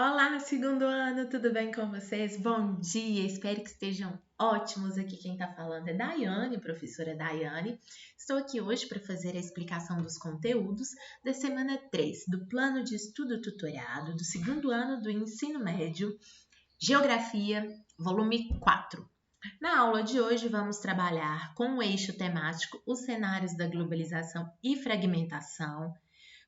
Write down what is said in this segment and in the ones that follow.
Olá, segundo ano, tudo bem com vocês? Bom dia, espero que estejam ótimos. Aqui quem está falando é Daiane, professora Daiane. Estou aqui hoje para fazer a explicação dos conteúdos da semana 3 do Plano de Estudo Tutorado do segundo ano do ensino médio, Geografia, volume 4. Na aula de hoje vamos trabalhar com o eixo temático os cenários da globalização e fragmentação,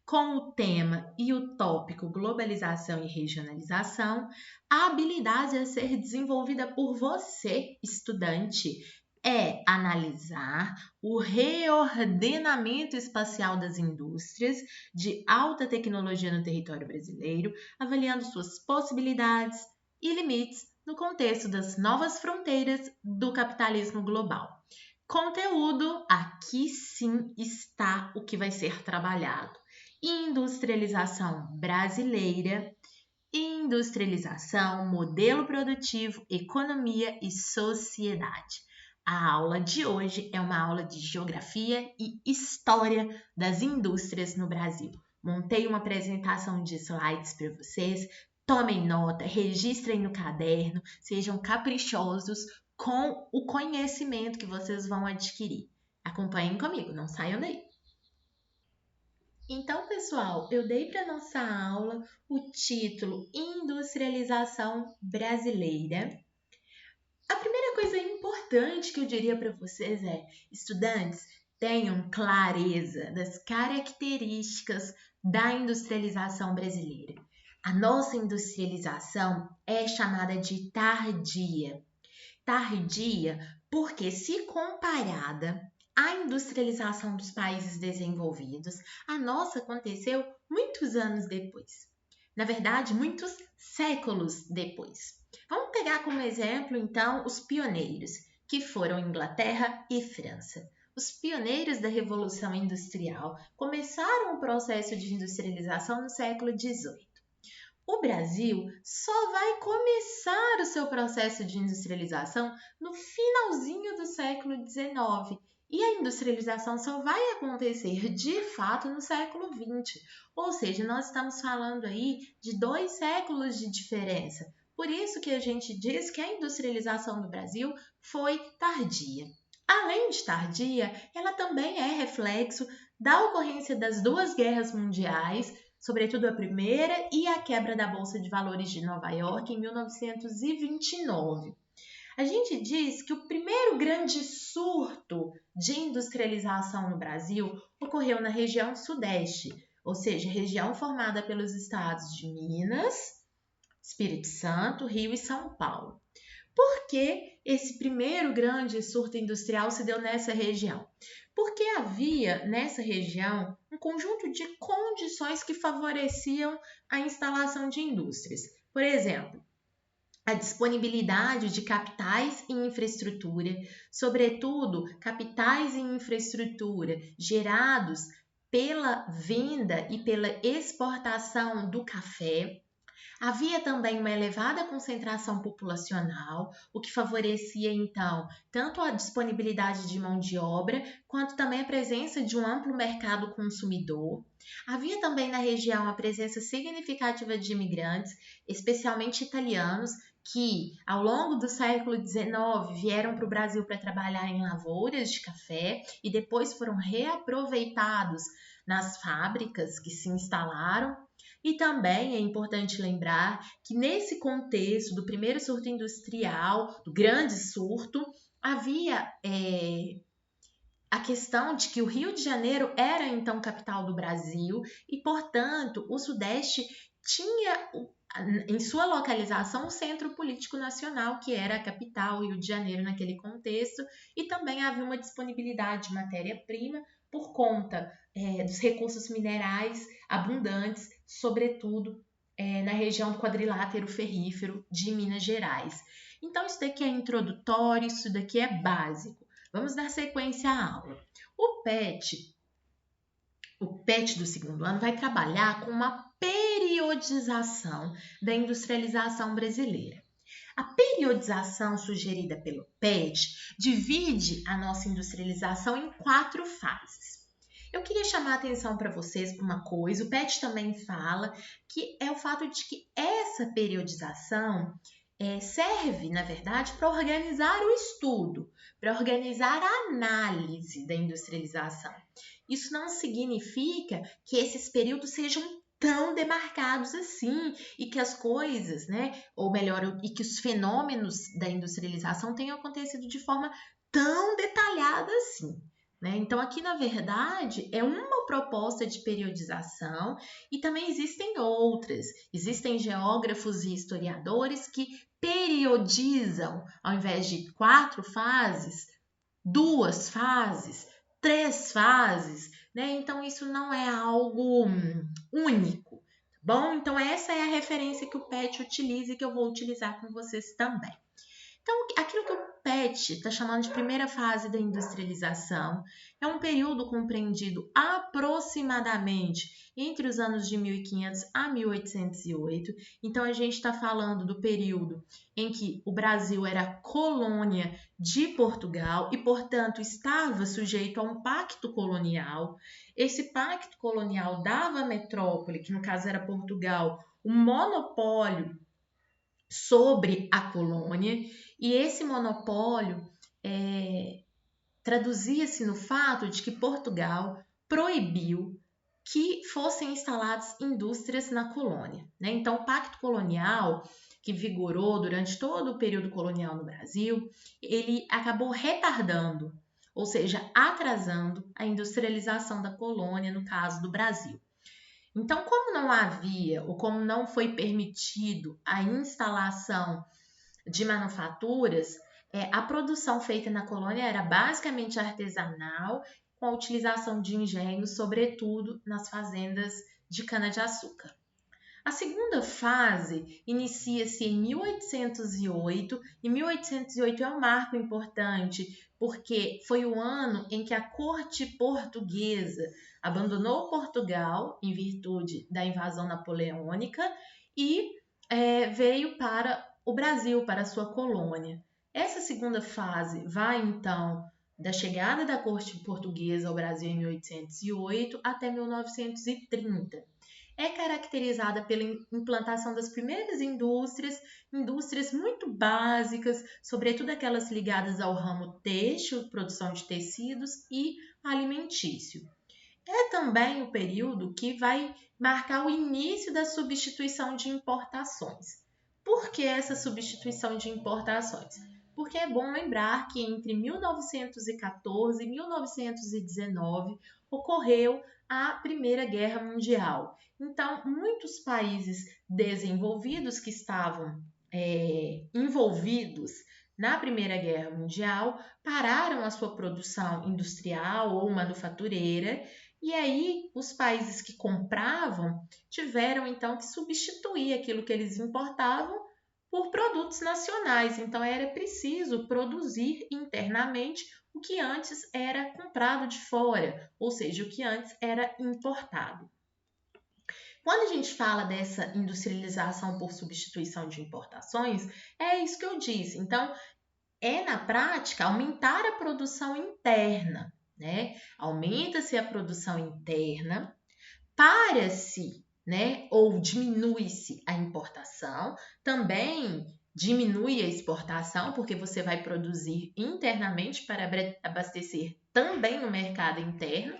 com o tema e o tópico globalização e regionalização. A habilidade a ser desenvolvida por você, estudante, é analisar o reordenamento espacial das indústrias de alta tecnologia no território brasileiro, avaliando suas possibilidades e limites no contexto das novas fronteiras do capitalismo global. Conteúdo, aqui sim está o que vai ser trabalhado. Industrialização brasileira, industrialização, modelo produtivo, economia e sociedade. A aula de hoje é uma aula de geografia e história das indústrias no Brasil. Montei uma apresentação de slides para vocês. Tomem nota, registrem no caderno, sejam caprichosos com o conhecimento que vocês vão adquirir. Acompanhem comigo, não saiam daí. Então, pessoal, eu dei para nossa aula o título Industrialização Brasileira. A primeira coisa importante que eu diria para vocês é, estudantes, tenham clareza das características da industrialização brasileira. A nossa industrialização é chamada de tardia. Tardia porque, se comparada à industrialização dos países desenvolvidos, a nossa aconteceu muitos anos depois. Na verdade, muitos séculos depois. Vamos pegar como exemplo, então, os pioneiros, que foram Inglaterra e França. Os pioneiros da Revolução Industrial começaram o processo de industrialização no século XVIII. O Brasil só vai começar o seu processo de industrialização no finalzinho do século XIX e a industrialização só vai acontecer de fato no século XX. Ou seja, nós estamos falando aí de 2 séculos de diferença. Por isso que a gente diz que a industrialização do Brasil foi tardia. Além de tardia, ela também é reflexo da ocorrência das 2 guerras mundiais, sobretudo a primeira, e a quebra da Bolsa de Valores de Nova York em 1929. A gente diz que o primeiro grande surto de industrialização no Brasil ocorreu na região sudeste, ou seja, região formada pelos estados de Minas, Espírito Santo, Rio e São Paulo. Por que esse primeiro grande surto industrial se deu nessa região? Porque havia nessa região um conjunto de condições que favoreciam a instalação de indústrias. Por exemplo, a disponibilidade de capitais e infraestrutura, sobretudo capitais e infraestrutura gerados pela venda e pela exportação do café. Havia também uma elevada concentração populacional, o que favorecia, então, tanto a disponibilidade de mão de obra, quanto também a presença de um amplo mercado consumidor. Havia também na região a presença significativa de imigrantes, especialmente italianos, que, ao longo do século XIX, vieram para o Brasil para trabalhar em lavouras de café e depois foram reaproveitados nas fábricas que se instalaram. E também é importante lembrar que nesse contexto do primeiro surto industrial, do grande surto, havia a questão de que o Rio de Janeiro era então capital do Brasil e, portanto, o Sudeste tinha em sua localização o centro político nacional, que era a capital, Rio de Janeiro, naquele contexto, e também havia uma disponibilidade de matéria-prima por conta dos recursos minerais abundantes, sobretudo na região do quadrilátero ferrífero de Minas Gerais. Então, isso daqui é introdutório, isso daqui é básico. Vamos dar sequência à aula. O PET do segundo ano vai trabalhar com uma periodização da industrialização brasileira. A periodização sugerida pelo PET divide a nossa industrialização em 4 fases. Eu queria chamar a atenção para vocês para uma coisa, o PET também fala, que é o fato de que essa periodização serve, na verdade, para organizar o estudo, para organizar a análise da industrialização. Isso não significa que esses períodos sejam tão demarcados assim e que as coisas, né, ou melhor, e que os fenômenos da industrialização tenham acontecido de forma tão detalhada assim. Né? Então, aqui, na verdade, é uma proposta de periodização e também existem outras. Existem geógrafos e historiadores que periodizam, ao invés de 4 fases, 2 fases, 3 fases, né? Então, isso não é algo único, tá bom? Então, essa é a referência que o PET utiliza e que eu vou utilizar com vocês também. Então, aquilo que o PET está chamando de primeira fase da industrialização é um período compreendido aproximadamente entre os anos de 1500 a 1808. Então, a gente está falando do período em que o Brasil era colônia de Portugal e, portanto, estava sujeito a um pacto colonial. Esse pacto colonial dava à metrópole, que no caso era Portugal, um monopólio sobre a colônia, e esse monopólio traduzia-se no fato de que Portugal proibiu que fossem instaladas indústrias na colônia. Né? Então, o Pacto Colonial, que vigorou durante todo o período colonial no Brasil, ele acabou retardando, ou seja, atrasando a industrialização da colônia, no caso do Brasil. Então, como não havia ou como não foi permitido a instalação de manufaturas, a produção feita na colônia era basicamente artesanal, com a utilização de engenhos, sobretudo nas fazendas de cana-de-açúcar. A segunda fase inicia-se em 1808, e 1808 é um marco importante, porque foi o ano em que a corte portuguesa abandonou Portugal em virtude da invasão napoleônica e veio para o Brasil, para a sua colônia. Essa segunda fase vai, então, da chegada da corte portuguesa ao Brasil em 1808 até 1930. É caracterizada pela implantação das primeiras indústrias muito básicas, sobretudo aquelas ligadas ao ramo têxtil, produção de tecidos e alimentício. É também o período que vai marcar o início da substituição de importações. Por que essa substituição de importações? Porque é bom lembrar que entre 1914 e 1919 ocorreu a Primeira Guerra Mundial. Então, muitos países desenvolvidos que estavam envolvidos na Primeira Guerra Mundial pararam a sua produção industrial ou manufatureira, e aí os países que compravam tiveram então que substituir aquilo que eles importavam por produtos nacionais. Então era preciso produzir internamente o que antes era comprado de fora, ou seja, o que antes era importado. Quando a gente fala dessa industrialização por substituição de importações, é isso que eu disse. Então, na prática, aumentar a produção interna, né? Aumenta-se a produção interna, para-se, né? Ou diminui-se a importação, também diminui a exportação, porque você vai produzir internamente para abastecer também no mercado interno.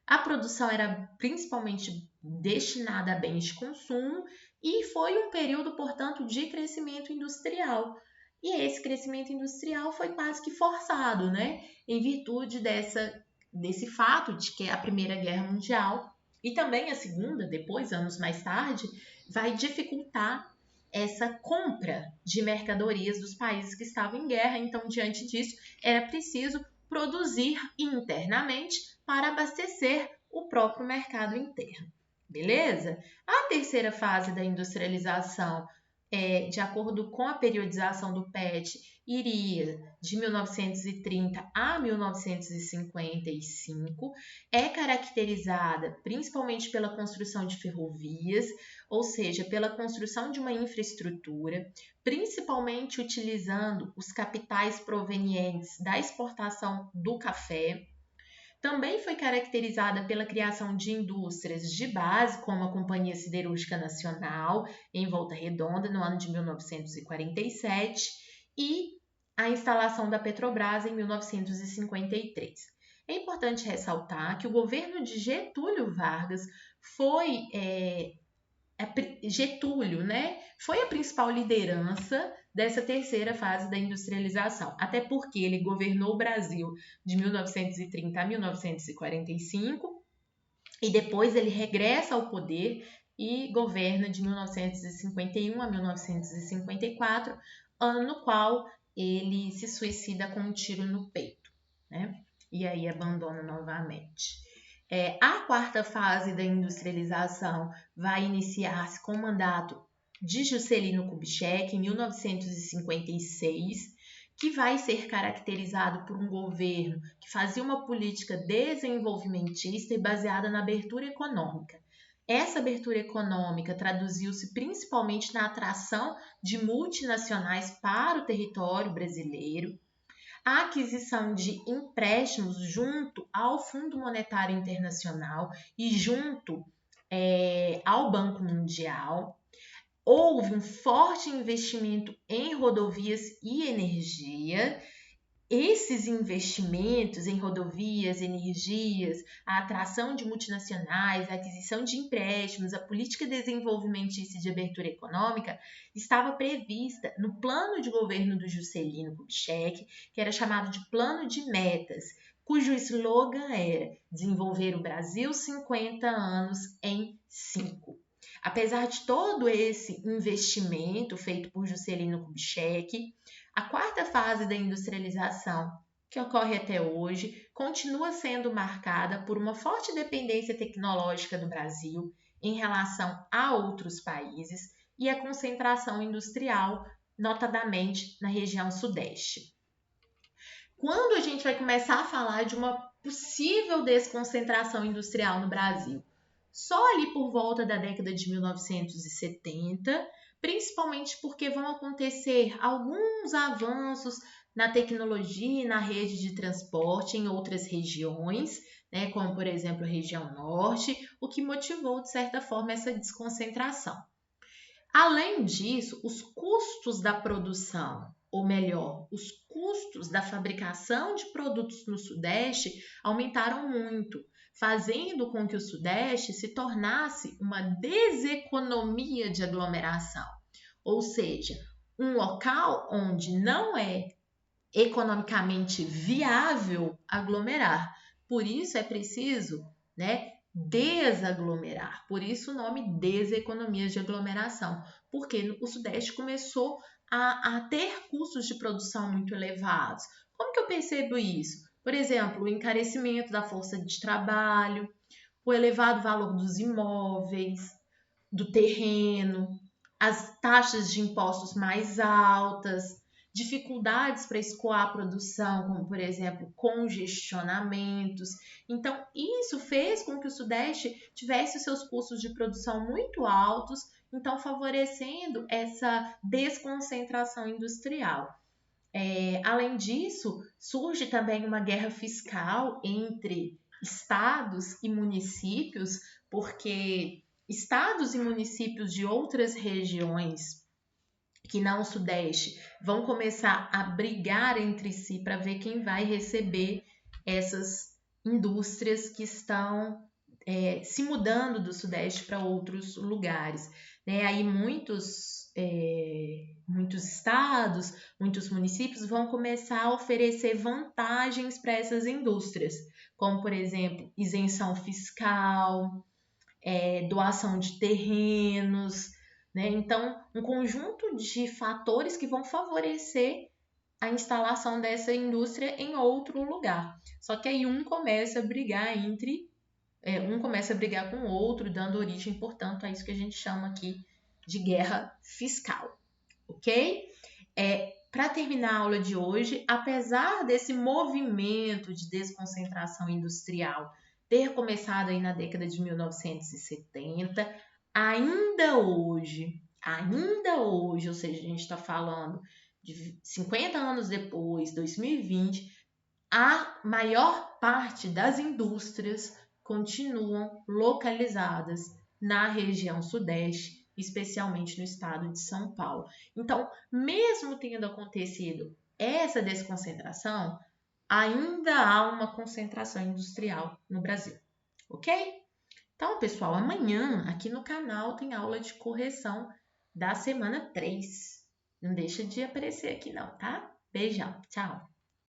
A produção era principalmente destinada a bens de consumo e foi um período, portanto, de crescimento industrial. E esse crescimento industrial foi quase que forçado, né? Em virtude desse fato de que a Primeira Guerra Mundial e também a Segunda, depois, anos mais tarde, vai dificultar essa compra de mercadorias dos países que estavam em guerra. Então, diante disso, era preciso produzir internamente para abastecer o próprio mercado interno. Beleza? A terceira fase da industrialização, de acordo com a periodização do PET, iria de 1930 a 1955, é caracterizada principalmente pela construção de ferrovias, ou seja, pela construção de uma infraestrutura, principalmente utilizando os capitais provenientes da exportação do café, Também foi caracterizada pela criação de indústrias de base, como a Companhia Siderúrgica Nacional, em Volta Redonda, no ano de 1947, e a instalação da Petrobras em 1953. É importante ressaltar que o governo de Getúlio Vargas foi Getúlio, né, foi a principal liderança dessa terceira fase da industrialização, até porque ele governou o Brasil de 1930 a 1945 e depois ele regressa ao poder e governa de 1951 a 1954, ano no qual ele se suicida com um tiro no peito, né? E aí abandona novamente. A quarta fase da industrialização vai iniciar-se com o mandato de Juscelino Kubitschek em 1956, que vai ser caracterizado por um governo que fazia uma política desenvolvimentista e baseada na abertura econômica. Essa abertura econômica traduziu-se principalmente na atração de multinacionais para o território brasileiro, a aquisição de empréstimos junto ao Fundo Monetário Internacional e junto ao Banco Mundial. Houve um forte investimento em rodovias e energia. Esses investimentos em rodovias, energias, a atração de multinacionais, a aquisição de empréstimos, a política desenvolvimentista de abertura econômica estava prevista no plano de governo do Juscelino Kubitschek, que era chamado de Plano de Metas, cujo slogan era desenvolver o Brasil 50 anos em 5. Apesar de todo esse investimento feito por Juscelino Kubitschek, a quarta fase da industrialização, que ocorre até hoje, continua sendo marcada por uma forte dependência tecnológica do Brasil em relação a outros países e a concentração industrial, notadamente na região sudeste. Quando a gente vai começar a falar de uma possível desconcentração industrial no Brasil? Só ali por volta da década de 1970, principalmente porque vão acontecer alguns avanços na tecnologia e na rede de transporte em outras regiões, né, como por exemplo a região norte, o que motivou de certa forma essa desconcentração. Além disso, os custos da produção, ou melhor, os custos da fabricação de produtos no Sudeste aumentaram muito, fazendo com que o Sudeste se tornasse uma deseconomia de aglomeração, ou seja, um local onde não é economicamente viável aglomerar. Por isso é preciso, né, desaglomerar. Por isso o nome deseconomia de aglomeração, porque o Sudeste começou a ter custos de produção muito elevados. Como que eu percebo isso? Por exemplo, o encarecimento da força de trabalho, o elevado valor dos imóveis, do terreno, as taxas de impostos mais altas, dificuldades para escoar a produção, como por exemplo, congestionamentos. Então, isso fez com que o Sudeste tivesse os seus custos de produção muito altos, então favorecendo essa desconcentração industrial. Além disso, surge também uma guerra fiscal entre estados e municípios, porque estados e municípios de outras regiões que não o Sudeste vão começar a brigar entre si para ver quem vai receber essas indústrias que estão se mudando do Sudeste para outros lugares. Né? Aí muitos estados, muitos municípios vão começar a oferecer vantagens para essas indústrias, como, por exemplo, isenção fiscal, doação de terrenos, né? Então, um conjunto de fatores que vão favorecer a instalação dessa indústria em outro lugar. Só que aí um começa a brigar com o outro, dando origem, portanto, a isso que a gente chama aqui de guerra fiscal, ok? Para terminar a aula de hoje, apesar desse movimento de desconcentração industrial ter começado aí na década de 1970, ainda hoje, ou seja, a gente está falando de 50 anos depois, 2020, a maior parte das indústrias continuam localizadas na região sudeste, especialmente no estado de São Paulo. Então, mesmo tendo acontecido essa desconcentração, ainda há uma concentração industrial no Brasil, ok? Então, pessoal, amanhã aqui no canal tem aula de correção da semana 3. Não deixa de aparecer aqui não, tá? Beijão, tchau!